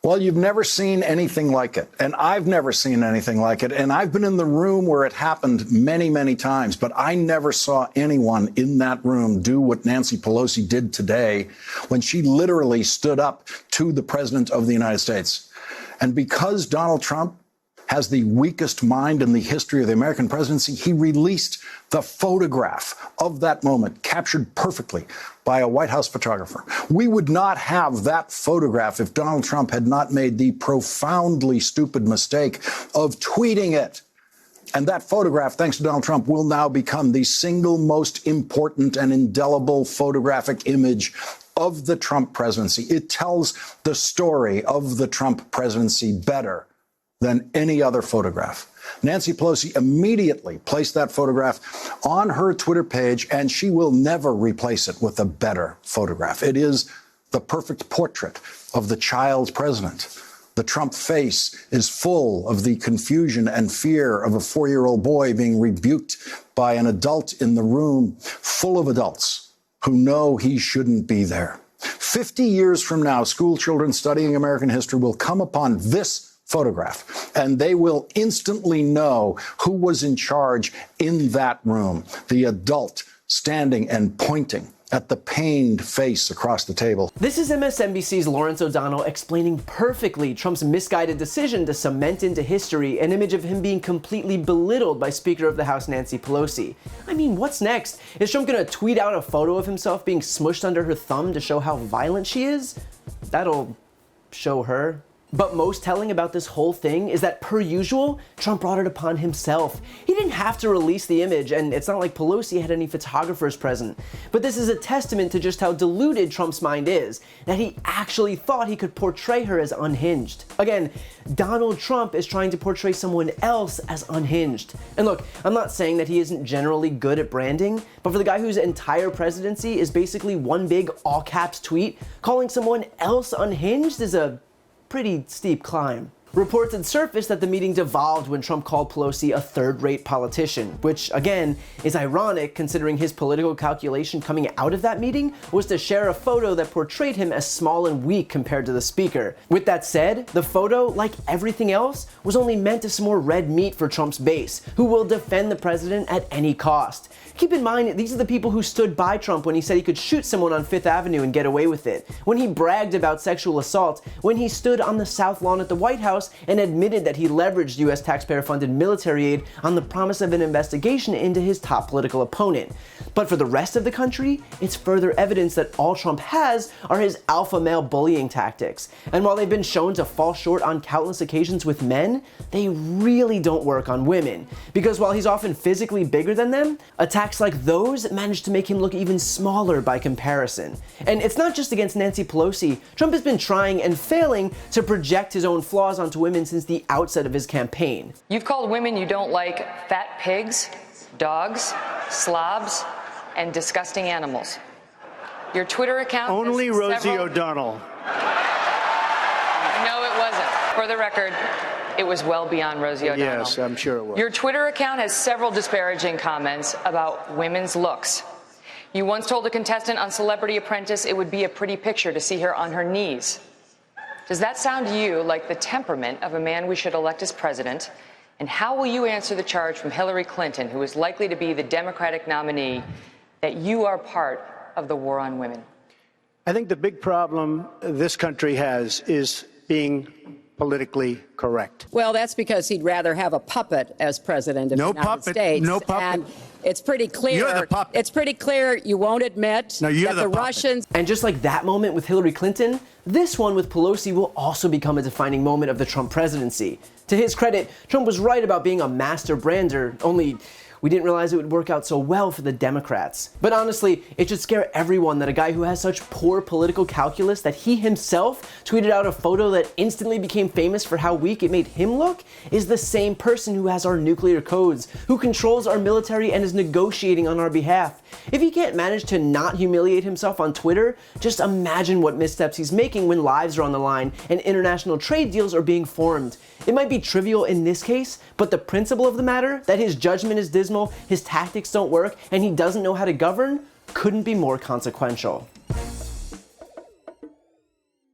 Well, you've never seen anything like it, and I've never seen anything like it, and I've been in the room where it happened many, many times, but I never saw anyone in that room do what Nancy Pelosi did today when she literally stood up to the President of the United States. And because Donald Trump has the weakest mind in the history of the American presidency, he released the photograph of that moment, captured perfectly by a White House photographer. We would not have that photograph if Donald Trump had not made the profoundly stupid mistake of tweeting it. And that photograph, thanks to Donald Trump, will now become the single most important and indelible photographic image of the Trump presidency. It tells the story of the Trump presidency better than any other photograph. Nancy Pelosi immediately placed that photograph on her Twitter page, and she will never replace it with a better photograph. It is the perfect portrait of the child president. The Trump face is full of the confusion and fear of a 4-year-old boy being rebuked by an adult in the room full of adults who know he shouldn't be there. 50 years from now, school children studying American history will come upon this photograph, and they will instantly know who was in charge in that room, the adult standing and pointing at the pained face across the table. This is MSNBC's Lawrence O'Donnell explaining perfectly Trump's misguided decision to cement into history an image of him being completely belittled by Speaker of the House Nancy Pelosi. I mean, what's next? Is Trump gonna tweet out a photo of himself being smushed under her thumb to show how violent she is? That'll show her. But most telling about this whole thing is that, per usual, Trump brought it upon himself. He didn't have to release the image, and it's not like Pelosi had any photographers present. But this is a testament to just how deluded Trump's mind is, that he actually thought he could portray her as unhinged. Again, Donald Trump is trying to portray someone else as unhinged. And look, I'm not saying that he isn't generally good at branding, but for the guy whose entire presidency is basically one big all-caps tweet, calling someone else unhinged is a pretty steep climb. Reports had surfaced that the meeting devolved when Trump called Pelosi a third-rate politician, which, again, is ironic considering his political calculation coming out of that meeting was to share a photo that portrayed him as small and weak compared to the speaker. With that said, the photo, like everything else, was only meant to some more red meat for Trump's base, who will defend the president at any cost. Keep in mind, these are the people who stood by Trump when he said he could shoot someone on Fifth Avenue and get away with it, when he bragged about sexual assault, when he stood on the South Lawn at the White House and admitted that he leveraged U.S. taxpayer-funded military aid on the promise of an investigation into his top political opponent. But for the rest of the country, it's further evidence that all Trump has are his alpha male bullying tactics. And while they've been shown to fall short on countless occasions with men, they really don't work on women. Because while he's often physically bigger than them, attacks like those manage to make him look even smaller by comparison. And it's not just against Nancy Pelosi. Trump has been trying and failing to project his own flaws onto women since the outset of his campaign. You've called women you don't like fat pigs, dogs, slobs, and disgusting animals. Your Twitter account... Only Rosie O'Donnell. No, it wasn't. For the record, it was well beyond Rosie O'Donnell. Yes, I'm sure it was. Your Twitter account has several disparaging comments about women's looks. You once told a contestant on Celebrity Apprentice it would be a pretty picture to see her on her knees. Does that sound to you like the temperament of a man we should elect as president? And how will you answer the charge from Hillary Clinton, who is likely to be the Democratic nominee, that you are part of the war on women? I think the big problem this country has is being politically correct. Well, that's because he'd rather have a puppet as president of the United States. No puppet. And it's pretty clear. You're the puppet. It's pretty clear you won't admit that the Russians. And just like that moment with Hillary Clinton, this one with Pelosi will also become a defining moment of the Trump presidency. To his credit, Trump was right about being a master brander, only we didn't realize it would work out so well for the Democrats. But honestly, it should scare everyone that a guy who has such poor political calculus that he himself tweeted out a photo that instantly became famous for how weak it made him look is the same person who has our nuclear codes, who controls our military and is negotiating on our behalf. If he can't manage to not humiliate himself on Twitter, just imagine what missteps he's making when lives are on the line and international trade deals are being formed. It might be trivial in this case, but the principle of the matter, that his judgment is dismal, his tactics don't work, and he doesn't know how to govern, couldn't be more consequential.